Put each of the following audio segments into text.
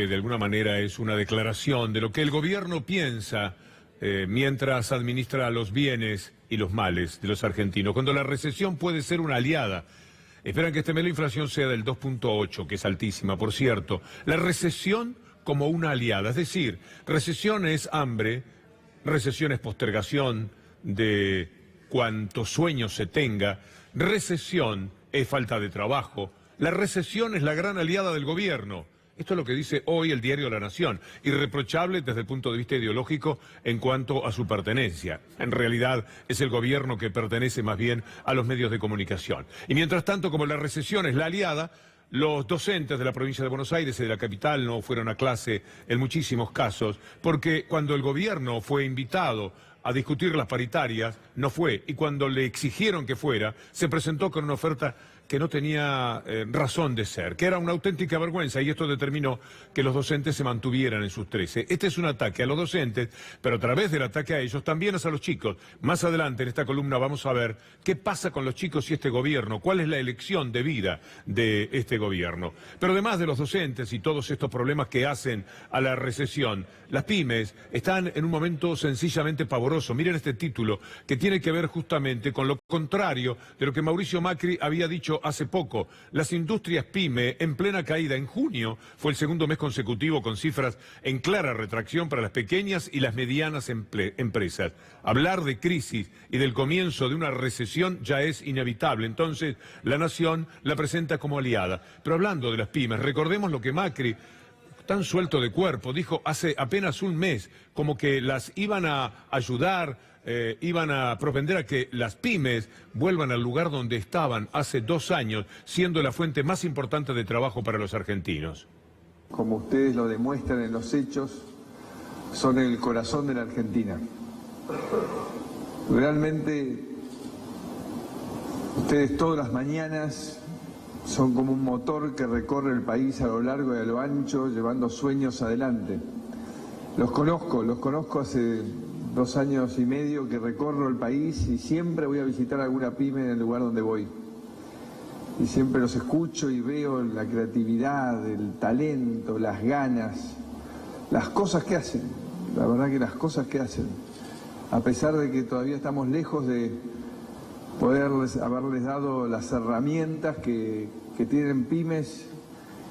de alguna manera es una declaración de lo que el gobierno piensa mientras administra los bienes y los males de los argentinos, cuando la recesión puede ser una aliada. Esperan que este mes la inflación sea del 2.8, que es altísima, por cierto. La recesión como una aliada, es decir, recesión es hambre, recesión es postergación de cuantos sueños se tenga, recesión es falta de trabajo, la recesión es la gran aliada del gobierno. Esto es lo que dice hoy el diario La Nación, irreprochable desde el punto de vista ideológico en cuanto a su pertenencia. En realidad es el gobierno que pertenece más bien a los medios de comunicación. Y mientras tanto, como la recesión es la aliada, los docentes de la provincia de Buenos Aires y de la capital no fueron a clase en muchísimos casos, porque cuando el gobierno fue invitado a discutir las paritarias, no fue, y cuando le exigieron que fuera, se presentó con una oferta que no tenía razón de ser, que era una auténtica vergüenza, y esto determinó que los docentes se mantuvieran en sus 13. Este es un ataque a los docentes, pero a través del ataque a ellos también es a los chicos. Más adelante en esta columna vamos a ver qué pasa con los chicos y este gobierno, cuál es la elección de vida de este gobierno. Pero además de los docentes y todos estos problemas que hacen a la recesión, las pymes están en un momento sencillamente pavoroso. Miren este título, que tiene que ver justamente con lo contrario de lo que Mauricio Macri había dicho hace poco. Las industrias pyme en plena caída. En junio fue el segundo mes consecutivo con cifras en clara retracción para las pequeñas y las medianas empresas. Hablar de crisis y del comienzo de una recesión ya es inevitable. Entonces, La Nación la presenta como aliada. Pero hablando de las pymes, recordemos lo que Macri, tan suelto de cuerpo, dijo hace apenas un mes, como que las iban a ayudar, iban a propender a que las pymes vuelvan al lugar donde estaban hace 2 años, siendo la fuente más importante de trabajo para los argentinos. Como ustedes lo demuestran en los hechos, son el corazón de la Argentina. Realmente, ustedes todas las mañanas son como un motor que recorre el país a lo largo y a lo ancho, llevando sueños adelante. Los conozco hace 2 años y medio que recorro el país y siempre voy a visitar alguna pyme en el lugar donde voy. Y siempre los escucho y veo la creatividad, el talento, las ganas, las cosas que hacen. La verdad que las cosas que hacen. A pesar de que todavía estamos lejos de haberles dado las herramientas que tienen pymes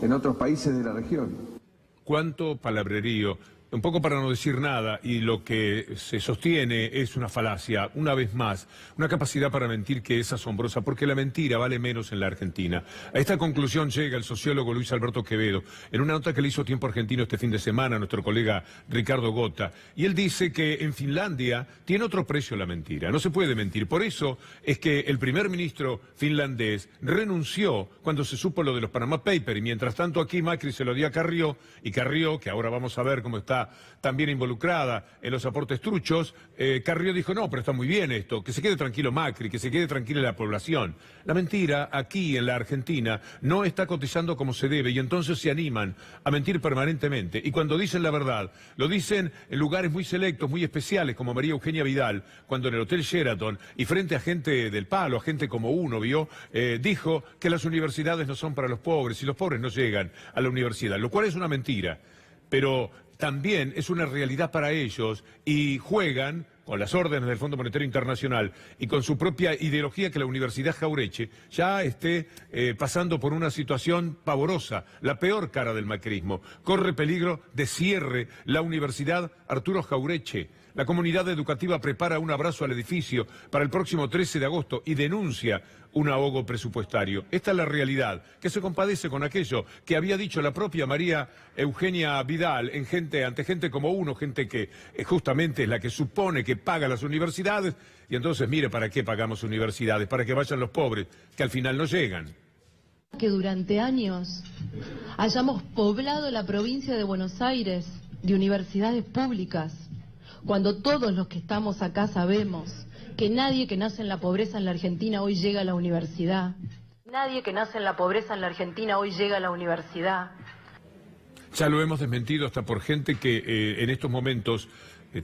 en otros países de la región. ¿Cuánto palabrerío? Un poco para no decir nada, y lo que se sostiene es una falacia, una vez más, una capacidad para mentir que es asombrosa, porque la mentira vale menos en la Argentina. A esta conclusión llega el sociólogo Luis Alberto Quevedo, en una nota que le hizo Tiempo Argentino este fin de semana a nuestro colega Ricardo Gota, y él dice que en Finlandia tiene otro precio la mentira, no se puede mentir. Por eso es que el primer ministro finlandés renunció cuando se supo lo de los Panama Papers, y mientras tanto aquí Macri se lo dio a Carrió, y Carrió, que ahora vamos a ver cómo está también involucrada en los aportes truchos, Carrió dijo, no, pero está muy bien esto, que se quede tranquilo Macri, que se quede tranquila la población. La mentira aquí en la Argentina no está cotizando como se debe, y entonces se animan a mentir permanentemente. Y cuando dicen la verdad, lo dicen en lugares muy selectos, muy especiales, como María Eugenia Vidal, cuando en el Hotel Sheraton, y frente a gente del palo, a gente como uno, dijo que las universidades no son para los pobres, y los pobres no llegan a la universidad, lo cual es una mentira. Pero también es una realidad para ellos, y juegan con las órdenes del Fondo Monetario Internacional y con su propia ideología que la Universidad Jauretche ya esté pasando por una situación pavorosa, la peor cara del macrismo. Corre peligro de cierre la Universidad Arturo Jauretche. La comunidad educativa prepara un abrazo al edificio para el próximo 13 de agosto y denuncia un ahogo presupuestario. Esta es la realidad, que se compadece con aquello que había dicho la propia María Eugenia Vidal ante gente como uno, gente que justamente es la que supone que paga las universidades, y entonces mire para qué pagamos universidades, para que vayan los pobres, que al final no llegan. Que durante años hayamos poblado la provincia de Buenos Aires de universidades públicas, cuando todos los que estamos acá sabemos que nadie que nace en la pobreza en la Argentina hoy llega a la universidad. Nadie que nace en la pobreza en la Argentina hoy llega a la universidad. Ya lo hemos desmentido hasta por gente que en estos momentos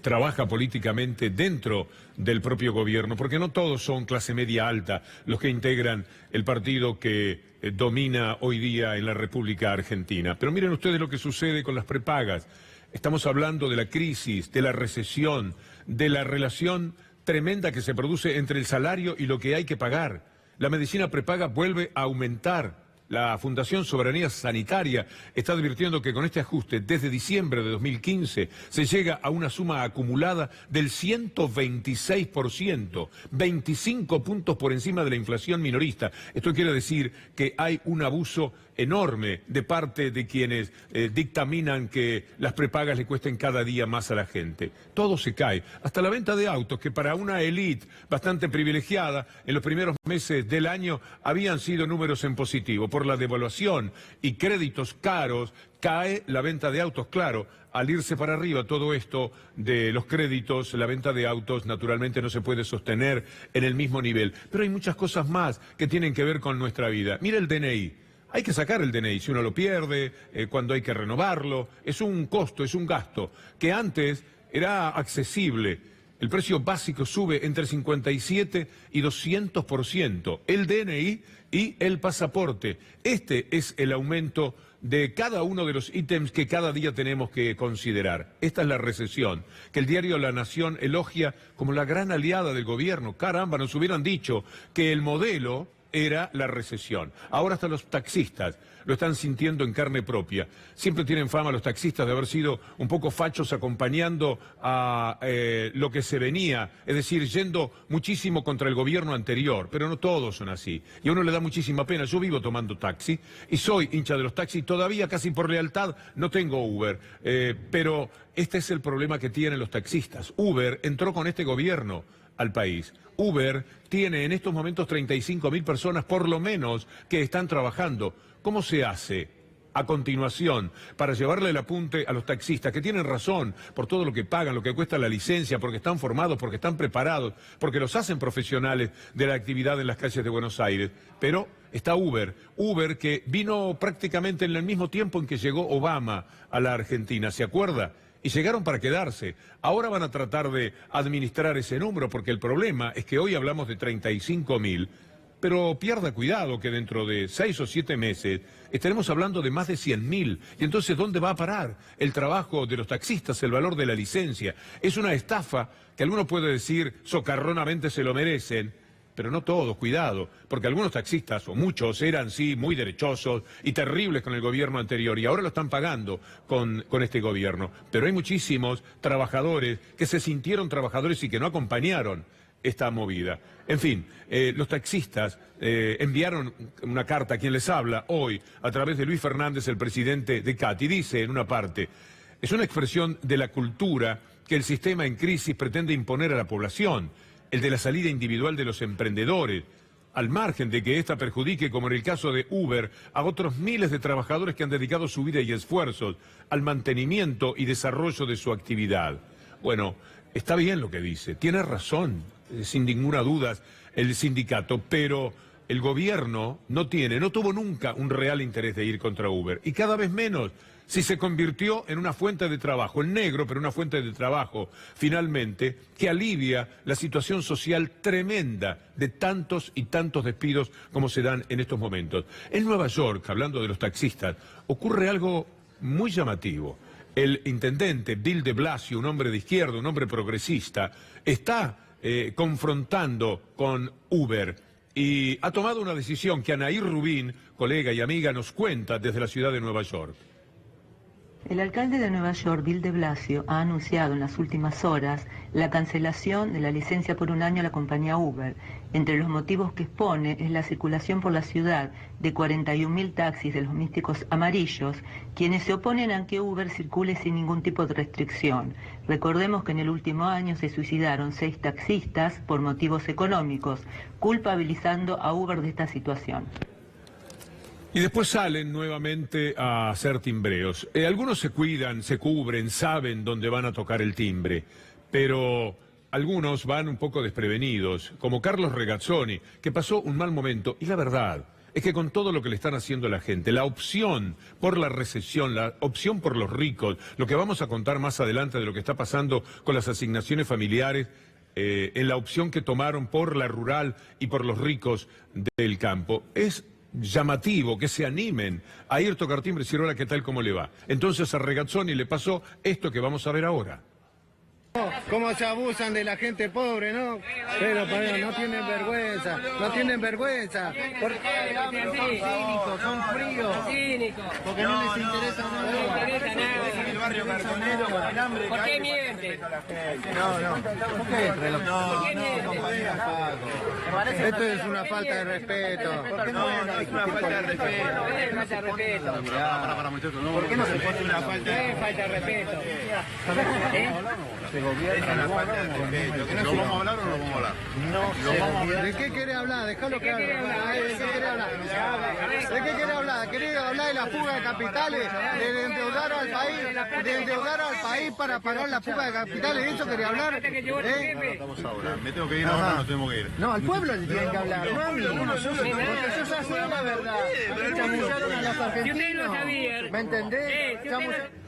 trabaja políticamente dentro del propio gobierno, porque no todos son clase media alta los que integran el partido que domina hoy día en la República Argentina. Pero miren ustedes lo que sucede con las prepagas. Estamos hablando de la crisis, de la recesión, de la relación tremenda que se produce entre el salario y lo que hay que pagar. La medicina prepaga vuelve a aumentar. La Fundación Soberanía Sanitaria está advirtiendo que con este ajuste, desde diciembre de 2015, se llega a una suma acumulada del 126%, 25 puntos por encima de la inflación minorista. Esto quiere decir que hay un abuso enorme de parte de quienes dictaminan que las prepagas le cuesten cada día más a la gente. Todo se cae, hasta la venta de autos, que para una élite bastante privilegiada, en los primeros meses del año habían sido números en positivo. Por la devaluación y créditos caros, cae la venta de autos, claro. Al irse para arriba todo esto de los créditos, la venta de autos naturalmente no se puede sostener en el mismo nivel. Pero hay muchas cosas más que tienen que ver con nuestra vida. Mira el DNI. Hay que sacar el DNI si uno lo pierde, cuando hay que renovarlo. Es un costo, es un gasto que antes era accesible. El precio básico sube entre 57 y 200%. El DNI y el pasaporte. Este es el aumento de cada uno de los ítems que cada día tenemos que considerar. Esta es la recesión, que el diario La Nación elogia como la gran aliada del gobierno. Caramba, nos hubieran dicho que el modelo era la recesión. Ahora hasta los taxistas lo están sintiendo en carne propia. Siempre tienen fama los taxistas de haber sido un poco fachos acompañando a lo que se venía, es decir, yendo muchísimo contra el gobierno anterior, pero no todos son así. Y a uno le da muchísima pena. Yo vivo tomando taxi y soy hincha de los taxis, todavía casi por lealtad no tengo Uber, pero este es el problema que tienen los taxistas. Uber entró con este gobierno al país. Uber tiene en estos momentos 35.000 personas por lo menos que están trabajando. ¿Cómo se hace a continuación para llevarle el apunte a los taxistas que tienen razón por todo lo que pagan, lo que cuesta la licencia, porque están formados, porque están preparados, porque los hacen profesionales de la actividad en las calles de Buenos Aires? Pero está Uber que vino prácticamente en el mismo tiempo en que llegó Obama a la Argentina, ¿se acuerda? Y llegaron para quedarse. Ahora van a tratar de administrar ese número, porque el problema es que hoy hablamos de 35.000, pero pierda cuidado que dentro de 6 o 7 meses estaremos hablando de más de 100.000. Y entonces, ¿dónde va a parar el trabajo de los taxistas, el valor de la licencia? Es una estafa que alguno puede decir socarronamente se lo merecen, pero no todos, cuidado, porque algunos taxistas, o muchos, eran sí muy derechosos y terribles con el gobierno anterior, y ahora lo están pagando con este gobierno. Pero hay muchísimos trabajadores que se sintieron trabajadores y que no acompañaron esta movida. En fin, los taxistas enviaron una carta a quien les habla hoy, a través de Luis Fernández, el presidente de CAT, y dice en una parte: es una expresión de la cultura que el sistema en crisis pretende imponer a la población, el de la salida individual de los emprendedores, al margen de que ésta perjudique, como en el caso de Uber, a otros miles de trabajadores que han dedicado su vida y esfuerzos al mantenimiento y desarrollo de su actividad. Bueno, está bien lo que dice, tiene razón, sin ninguna duda, el sindicato, pero el gobierno no tuvo nunca un real interés de ir contra Uber, y cada vez menos. Si se convirtió en una fuente de trabajo, en negro, pero una fuente de trabajo, finalmente, que alivia la situación social tremenda de tantos y tantos despidos como se dan en estos momentos. En Nueva York, hablando de los taxistas, ocurre algo muy llamativo. El intendente Bill de Blasio, un hombre de izquierda, un hombre progresista, está confrontando con Uber y ha tomado una decisión que Anaí Rubín, colega y amiga, nos cuenta desde la ciudad de Nueva York. El alcalde de Nueva York, Bill de Blasio, ha anunciado en las últimas horas la cancelación de la licencia por un año a la compañía Uber. Entre los motivos que expone es la circulación por la ciudad de 41.000 taxis de los místicos amarillos, quienes se oponen a que Uber circule sin ningún tipo de restricción. Recordemos que en el último año se suicidaron 6 taxistas por motivos económicos, culpabilizando a Uber de esta situación. Y después salen nuevamente a hacer timbreos. Algunos se cuidan, se cubren, saben dónde van a tocar el timbre, pero algunos van un poco desprevenidos, como Carlos Regazzoni, que pasó un mal momento. Y la verdad es que con todo lo que le están haciendo a la gente, la opción por la recesión, la opción por los ricos, lo que vamos a contar más adelante de lo que está pasando con las asignaciones familiares, en la opción que tomaron por la rural y por los ricos del campo, es llamativo que se animen a ir a tocar timbre y decir, hola, ¿qué tal, cómo le va? Entonces a Regazzoni le pasó esto que vamos a ver ahora. Cómo se abusan de la gente pobre, ¿no? Pero no tienen vergüenza, no tienen vergüenza. Porque son cínicos, son fríos. Cínicos. Porque no les interesa nada. No les interesa nada. El barrio Cartonero con el hambre. ¿Por qué miente? No. ¿Por qué miente? Esto es una falta de respeto. No, es una falta de respeto. Es falta de respeto. ¿Por qué no se pone una falta de respeto? Es una falta de respeto. ¿Lo vamos a hablar o no lo vamos a hablar? No. ¿De qué quiere hablar? Déjalo que hable. ¿De qué quiere hablar? ¿De qué quiere hablar? ¿Quiere hablar de la fuga de capitales? ¿De endeudar al país? ¿De endeudar al país para pagar la fuga de capitales? ¿De eso quería hablar? Vamos ahora. Me tengo que ir ahora, no tengo que ir. No, al pueblo le tienen que hablar, no a mí. Porque yo ya sé la verdad. Chamullaron a los argentinos. ¿Me entendés?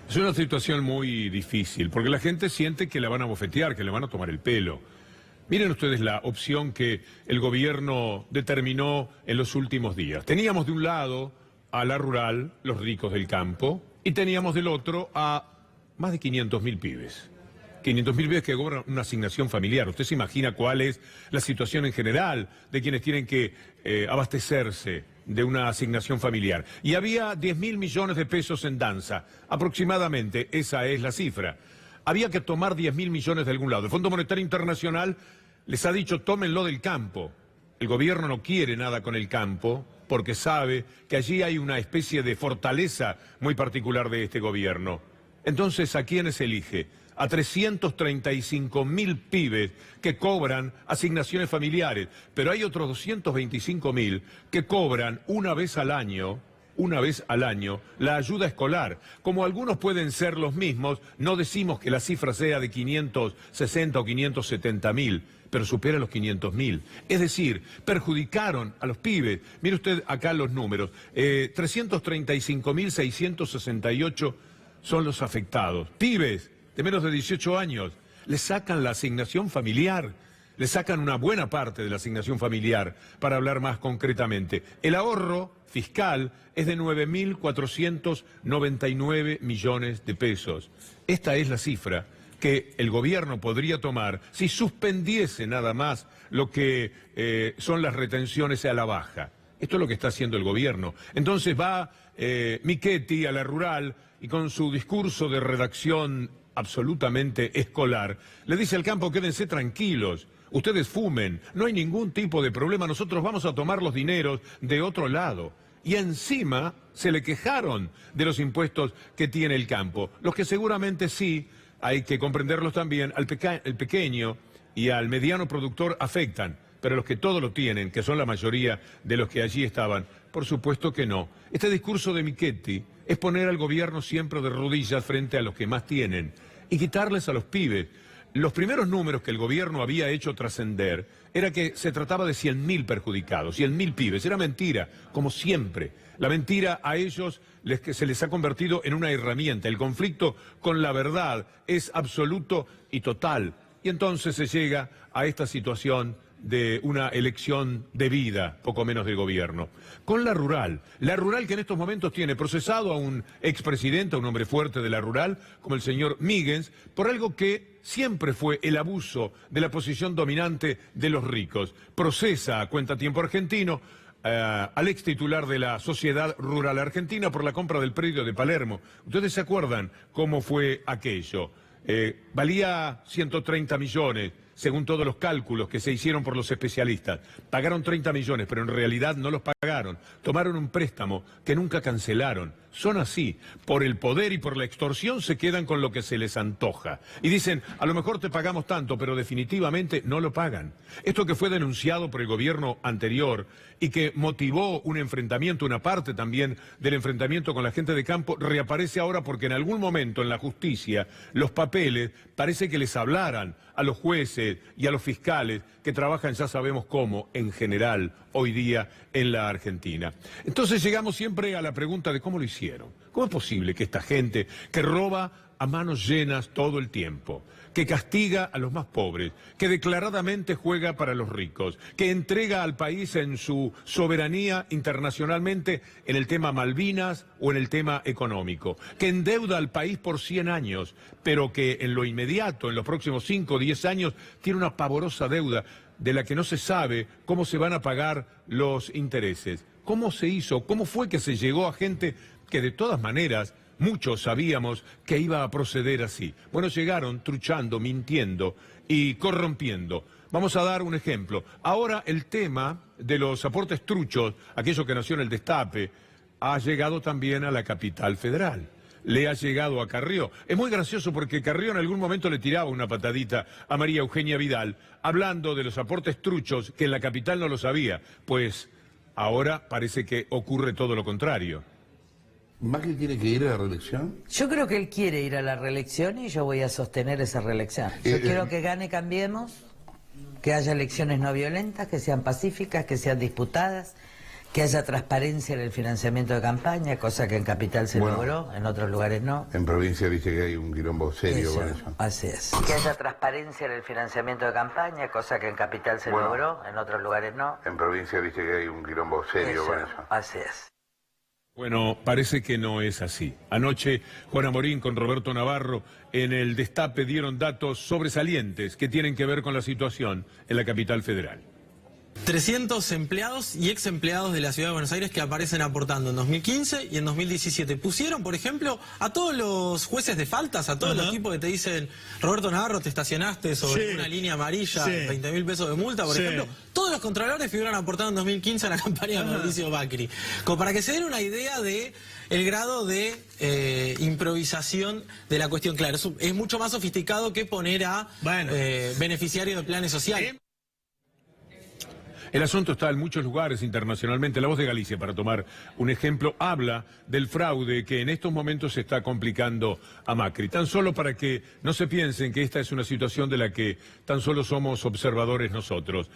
Es una situación muy difícil, porque la gente siente que la van a bofetear, que le van a tomar el pelo. Miren ustedes la opción que el gobierno determinó en los últimos días. Teníamos de un lado a la rural, los ricos del campo, y teníamos del otro a más de 500.000 pibes. 500.000 pibes que cobran una asignación familiar. Usted se imagina cuál es la situación en general de quienes tienen que abastecerse de una asignación familiar. Y había 10.000 millones de pesos en danza, aproximadamente, esa es la cifra. Había que tomar 10.000 millones de algún lado. El Fondo Monetario Internacional les ha dicho, tómenlo del campo. El gobierno no quiere nada con el campo, porque sabe que allí hay una especie de fortaleza muy particular de este gobierno. Entonces, ¿a quiénes elige? A 335.000 pibes que cobran asignaciones familiares, pero hay otros 225.000 que cobran una vez al año, la ayuda escolar. Como algunos pueden ser los mismos, no decimos que la cifra sea de 560 o 570.000, pero supera los 500.000. Es decir, perjudicaron a los pibes. Mire usted acá los números. 335.668 son los afectados. Pibes de menos de 18 años, le sacan la asignación familiar, le sacan una buena parte de la asignación familiar, para hablar más concretamente. El ahorro fiscal es de 9.499 millones de pesos. Esta es la cifra que el gobierno podría tomar si suspendiese nada más lo que son las retenciones a la baja. Esto es lo que está haciendo el gobierno. Entonces va Michetti a la rural y con su discurso de redacción absolutamente escolar, le dice al campo, quédense tranquilos, ustedes fumen, no hay ningún tipo de problema, nosotros vamos a tomar los dineros de otro lado. Y encima se le quejaron de los impuestos que tiene el campo, los que seguramente sí, hay que comprenderlos también, al pequeño y al mediano productor afectan, pero los que todo lo tienen, que son la mayoría de los que allí estaban, por supuesto que no. Este discurso de Michetti es poner al gobierno siempre de rodillas frente a los que más tienen y quitarles a los pibes. Los primeros números que el gobierno había hecho trascender era que se trataba de 100.000 perjudicados, 100.000 pibes. Era mentira, como siempre. La mentira a ellos se les ha convertido en una herramienta. El conflicto con la verdad es absoluto y total. Y entonces se llega a esta situación de una elección debida, poco menos del gobierno. Con la rural que en estos momentos tiene procesado a un expresidente, a un hombre fuerte de la rural, como el señor Míguez, por algo que siempre fue el abuso de la posición dominante de los ricos. Procesa a Cuentatiempo Argentino al ex titular de la Sociedad Rural Argentina por la compra del predio de Palermo. ¿Ustedes se acuerdan cómo fue aquello? Valía 130 millones, según todos los cálculos que se hicieron por los especialistas. Pagaron 30 millones, pero en realidad no los pagaron. Tomaron un préstamo que nunca cancelaron. son así. Por el poder y por la extorsión se quedan con lo que se les antoja. Y dicen, a lo mejor te pagamos tanto, pero definitivamente no lo pagan. Esto que fue denunciado por el gobierno anterior y que motivó un enfrentamiento, una parte también del enfrentamiento con la gente de campo, reaparece ahora porque en algún momento en la justicia los papeles parece que les hablaran a los jueces y a los fiscales que trabajan, ya sabemos cómo, en general, hoy día en la Argentina. Entonces llegamos siempre a la pregunta de cómo lo hicieron. ¿Cómo es posible que esta gente que roba a manos llenas todo el tiempo, que castiga a los más pobres, que declaradamente juega para los ricos, que entrega al país en su soberanía internacionalmente en el tema Malvinas o en el tema económico, que endeuda al país por 100 años, pero que en lo inmediato, en los próximos 5 o 10 años, tiene una pavorosa deuda de la que no se sabe cómo se van a pagar los intereses? ¿Cómo se hizo? ¿Cómo fue que se llegó a gente que de todas maneras muchos sabíamos que iba a proceder así? Bueno, llegaron truchando, mintiendo y corrompiendo. Vamos a dar un ejemplo. Ahora el tema de los aportes truchos, aquello que nació en el Destape, ha llegado también a la capital federal. Le ha llegado a Carrió. Es muy gracioso porque Carrió en algún momento le tiraba una patadita a María Eugenia Vidal, hablando de los aportes truchos que en la capital no lo sabía. Pues ahora parece que ocurre todo lo contrario. ¿Macri tiene que ir a la reelección? Yo creo que él quiere ir a la reelección y yo voy a sostener esa reelección. Yo quiero que gane Cambiemos, que haya elecciones no violentas, que sean pacíficas, que sean disputadas, que haya transparencia en el financiamiento de campaña, cosa que en Capital se logró, en otros lugares no. En provincia dice que hay un quilombo serio con eso. Así es. Que haya transparencia en el financiamiento de campaña, cosa que en Capital se logró, en otros lugares no. En provincia dice que hay un quilombo serio con eso. Así es. Bueno, parece que no es así. Anoche, Juan Amorín con Roberto Navarro en el Destape dieron datos sobresalientes que tienen que ver con la situación en la capital federal. 300 empleados y ex empleados de la Ciudad de Buenos Aires que aparecen aportando en 2015 y en 2017. Pusieron, por ejemplo, a todos los jueces de faltas, a todos los tipos que te dicen, Roberto Navarro, te estacionaste sobre una línea amarilla, 20.000 pesos de multa, por ejemplo. Todos los contralores figuran aportando en 2015 a la campaña de Mauricio Macri. Como para que se den una idea de el grado de improvisación de la cuestión. Claro, es mucho más sofisticado que poner a beneficiarios de planes sociales. El asunto está en muchos lugares internacionalmente. La Voz de Galicia, para tomar un ejemplo, habla del fraude que en estos momentos se está complicando a Macri. Tan solo para que no se piensen que esta es una situación de la que tan solo somos observadores nosotros.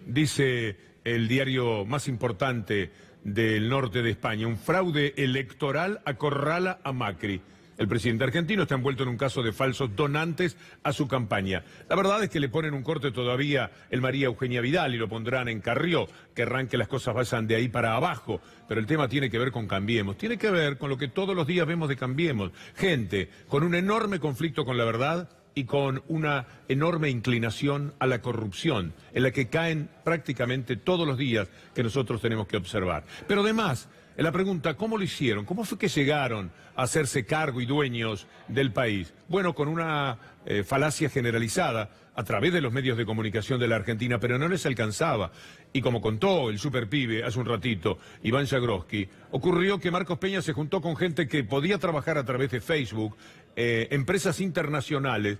Dice el diario más importante del norte de España, un fraude electoral acorrala a Macri. El presidente argentino está envuelto en un caso de falsos donantes a su campaña. La verdad es que le ponen un corte todavía el María Eugenia Vidal y lo pondrán en Carrió. Querrán que las cosas vayan de ahí para abajo. Pero el tema tiene que ver con Cambiemos. Tiene que ver con lo que todos los días vemos de Cambiemos. Gente con un enorme conflicto con la verdad y con una enorme inclinación a la corrupción, en la que caen prácticamente todos los días que nosotros tenemos que observar. Pero además, en la pregunta, ¿cómo lo hicieron? ¿Cómo fue que llegaron a hacerse cargo y dueños del país? Bueno, con una falacia generalizada a través de los medios de comunicación de la Argentina, pero no les alcanzaba. Y como contó el superpibe hace un ratito, Iván Jagroski, ocurrió que Marcos Peña se juntó con gente que podía trabajar a través de Facebook, empresas internacionales,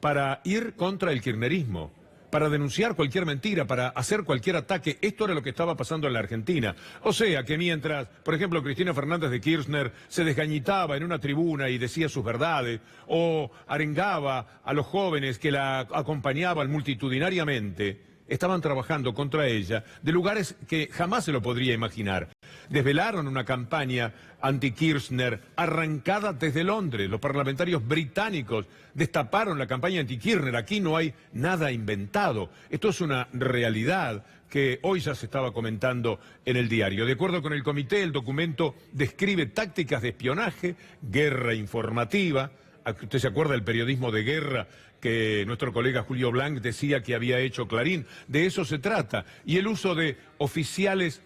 para ir contra el kirchnerismo, para denunciar cualquier mentira, para hacer cualquier ataque. Esto era lo que estaba pasando en la Argentina. O sea, que mientras, por ejemplo, Cristina Fernández de Kirchner se desgañitaba en una tribuna y decía sus verdades, o arengaba a los jóvenes que la acompañaban multitudinariamente, estaban trabajando contra ella de lugares que jamás se lo podría imaginar. Desvelaron una campaña anti-Kirchner arrancada desde Londres. Los parlamentarios británicos destaparon la campaña anti-Kirchner. Aquí no hay nada inventado. Esto es una realidad que hoy ya se estaba comentando en el diario. De acuerdo con el comité, el documento describe tácticas de espionaje, guerra informativa. ¿Usted se acuerda del periodismo de guerra que nuestro colega Julio Blanc decía que había hecho Clarín? De eso se trata. Y el uso de oficiales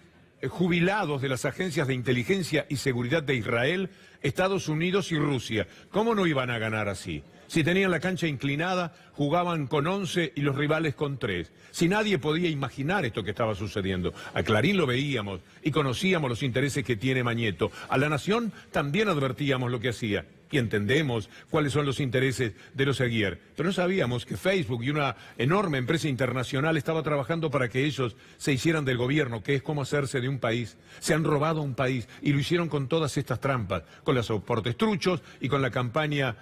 jubilados de las agencias de inteligencia y seguridad de Israel, Estados Unidos y Rusia. ¿Cómo no iban a ganar así? Si tenían la cancha inclinada, jugaban con 11 y los rivales con 3. Si nadie podía imaginar esto que estaba sucediendo. A Clarín lo veíamos y conocíamos los intereses que tiene Mañeto. A La Nación también advertíamos lo que hacía. Y entendemos cuáles son los intereses de los Aguirre. Pero no sabíamos que Facebook y una enorme empresa internacional estaba trabajando para que ellos se hicieran del gobierno, que es como hacerse de un país. Se han robado un país y lo hicieron con todas estas trampas, con los soportes truchos y con la campaña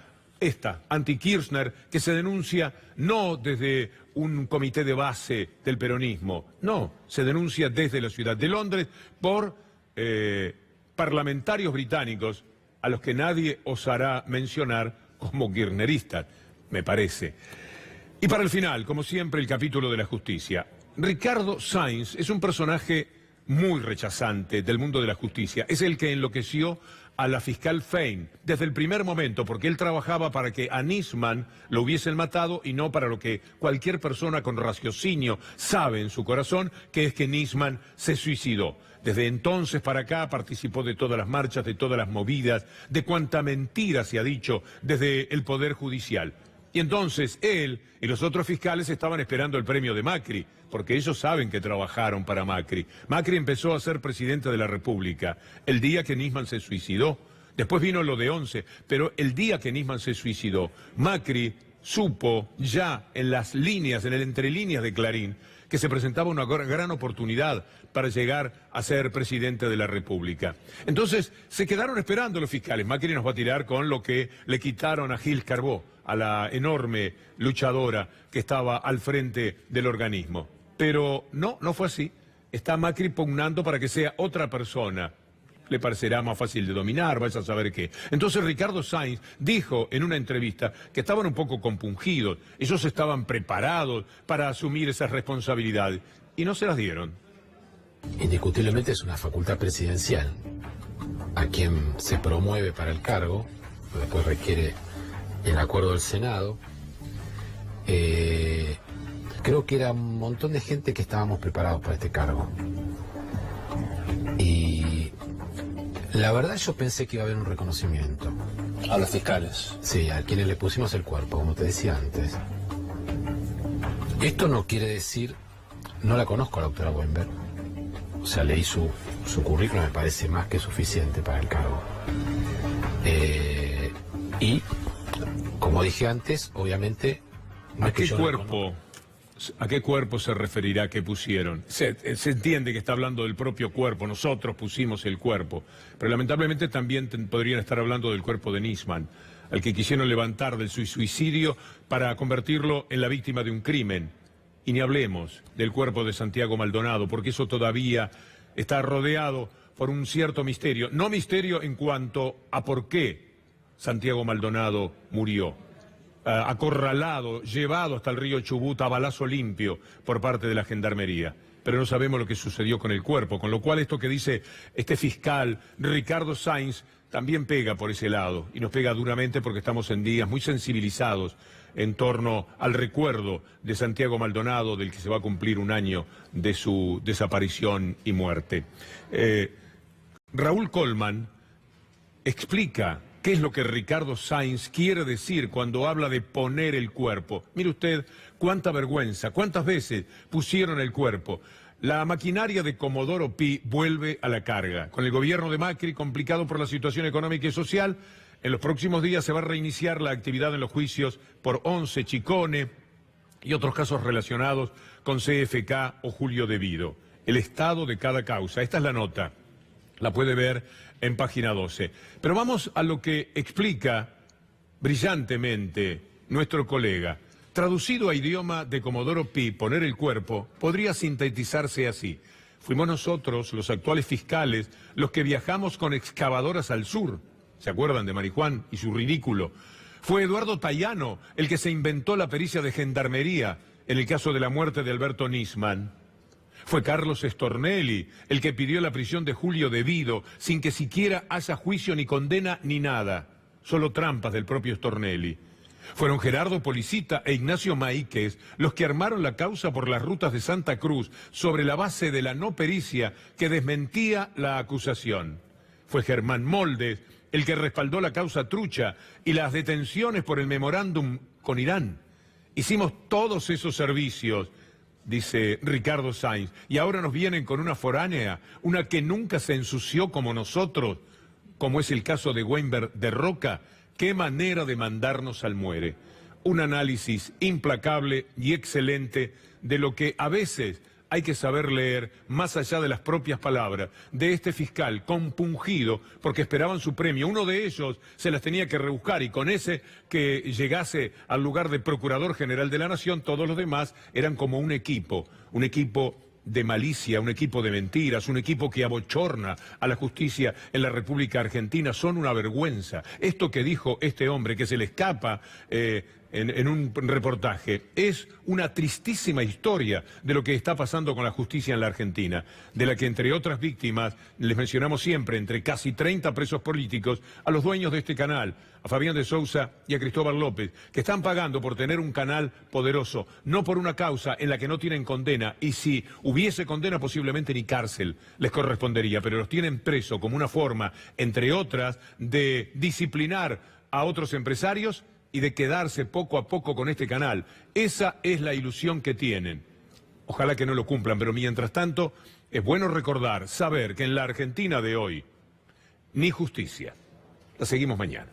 anti-Kirchner, que se denuncia no desde un comité de base del peronismo, no, se denuncia desde la ciudad de Londres por parlamentarios británicos a los que nadie osará mencionar como kirchneristas, me parece. Y para el final, como siempre, el capítulo de la justicia. Ricardo Sainz es un personaje muy rechazante del mundo de la justicia. Es el que enloqueció a la fiscal Fein desde el primer momento, porque él trabajaba para que a Nisman lo hubiesen matado y no para lo que cualquier persona con raciocinio sabe en su corazón, que es que Nisman se suicidó. Desde entonces para acá participó de todas las marchas, de todas las movidas, de cuánta mentira se ha dicho desde el Poder Judicial. Y entonces él y los otros fiscales estaban esperando el premio de Macri, porque ellos saben que trabajaron para Macri. Macri empezó a ser presidente de la República el día que Nisman se suicidó. Después vino lo de 11, pero el día que Nisman se suicidó, Macri supo ya en las líneas, en el entrelíneas de Clarín, que se presentaba una gran oportunidad para llegar a ser presidente de la República. Entonces se quedaron esperando los fiscales. Macri nos va a tirar con lo que le quitaron a Gil Carbó, a la enorme luchadora que estaba al frente del organismo. Pero no fue así. Está Macri pugnando para que sea otra persona. Le parecerá más fácil de dominar, vais a saber qué. Entonces Ricardo Sainz dijo en una entrevista que estaban un poco compungidos, ellos estaban preparados para asumir esas responsabilidades y no se las dieron. Indiscutiblemente es una facultad presidencial a quien se promueve para el cargo, después requiere el acuerdo del Senado. Creo que era un montón de gente que estábamos preparados para este cargo. Y la verdad yo pensé que iba a haber un reconocimiento. ¿A los fiscales? Sí, a quienes le pusimos el cuerpo, como te decía antes. Esto no quiere decir... No la conozco a la doctora Weinberg. O sea, leí su currículum, me parece más que suficiente para el cargo. Y, como dije antes, obviamente... ¿A qué cuerpo se referirá que pusieron? Se entiende que está hablando del propio cuerpo, nosotros pusimos el cuerpo, pero lamentablemente también podrían estar hablando del cuerpo de Nisman, al que quisieron levantar del suicidio para convertirlo en la víctima de un crimen. Y ni hablemos del cuerpo de Santiago Maldonado, porque eso todavía está rodeado por un cierto misterio. No misterio en cuanto a por qué Santiago Maldonado murió. Acorralado, llevado hasta el río Chubut a balazo limpio por parte de la Gendarmería. Pero no sabemos lo que sucedió con el cuerpo, con lo cual esto que dice este fiscal Ricardo Sainz también pega por ese lado, y nos pega duramente porque estamos en días muy sensibilizados en torno al recuerdo de Santiago Maldonado, del que se va a cumplir un año de su desaparición y muerte. Raúl Colman explica qué es lo que Ricardo Sainz quiere decir cuando habla de poner el cuerpo. Mire usted cuánta vergüenza, cuántas veces pusieron el cuerpo. La maquinaria de Comodoro Pi vuelve a la carga. Con el gobierno de Macri, complicado por la situación económica y social, en los próximos días se va a reiniciar la actividad en los juicios por 11 Chicone y otros casos relacionados con CFK o Julio De Vido. El estado de cada causa. Esta es la nota. La puede ver en página 12. Pero vamos a lo que explica brillantemente nuestro colega. Traducido a idioma de Comodoro Pi, poner el cuerpo, podría sintetizarse así. Fuimos nosotros, los actuales fiscales, los que viajamos con excavadoras al sur. ¿Se acuerdan de Marijuán y su ridículo? Fue Eduardo Tayano el que se inventó la pericia de gendarmería en el caso de la muerte de Alberto Nisman. Fue Carlos Stornelli el que pidió la prisión de Julio De Vido sin que siquiera haya juicio ni condena ni nada. Solo trampas del propio Stornelli. Fueron Gerardo Policita e Ignacio Maíquez los que armaron la causa por las rutas de Santa Cruz sobre la base de la no pericia que desmentía la acusación. Fue Germán Moldes el que respaldó la causa trucha y las detenciones por el memorándum con Irán. Hicimos todos esos servicios, dice Ricardo Sainz, y ahora nos vienen con una foránea, una que nunca se ensució como nosotros, como es el caso de Weinberg de Roca. Qué manera de mandarnos al muere. Un análisis implacable y excelente de lo que a veces hay que saber leer más allá de las propias palabras de este fiscal compungido porque esperaban su premio. Uno de ellos se las tenía que rebuscar y con ese que llegase al lugar de Procurador General de la Nación, todos los demás eran como un equipo de malicia, un equipo de mentiras, un equipo que abochorna a la justicia en la República Argentina. Son una vergüenza. Esto que dijo este hombre, que se le escapa en un reportaje, es una tristísima historia de lo que está pasando con la justicia en la Argentina, de la que entre otras víctimas les mencionamos siempre, entre casi 30 presos políticos, a los dueños de este canal, a Fabián de Sousa y a Cristóbal López, que están pagando por tener un canal poderoso, no por una causa en la que no tienen condena, y si hubiese condena posiblemente ni cárcel les correspondería, pero los tienen preso como una forma, entre otras, de disciplinar a otros empresarios y de quedarse poco a poco con este canal. Esa es la ilusión que tienen. Ojalá que no lo cumplan, pero mientras tanto es bueno recordar, saber que en la Argentina de hoy ni justicia. La seguimos mañana.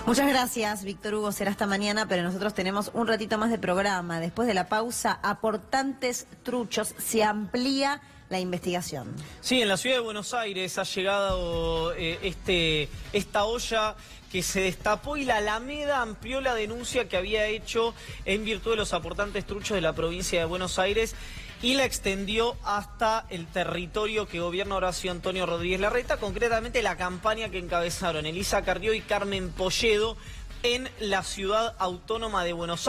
Muchas gracias, Víctor Hugo. Será hasta mañana, pero nosotros tenemos un ratito más de programa. Después de la pausa, aportantes truchos, se amplía la investigación. Sí, en la ciudad de Buenos Aires ha llegado esta olla que se destapó y la Alameda amplió la denuncia que había hecho en virtud de los aportantes truchos de la provincia de Buenos Aires y la extendió hasta el territorio que gobierna Horacio Antonio Rodríguez Larreta, concretamente la campaña que encabezaron Elisa Carrió y Carmen Polledo en la ciudad autónoma de Buenos Aires.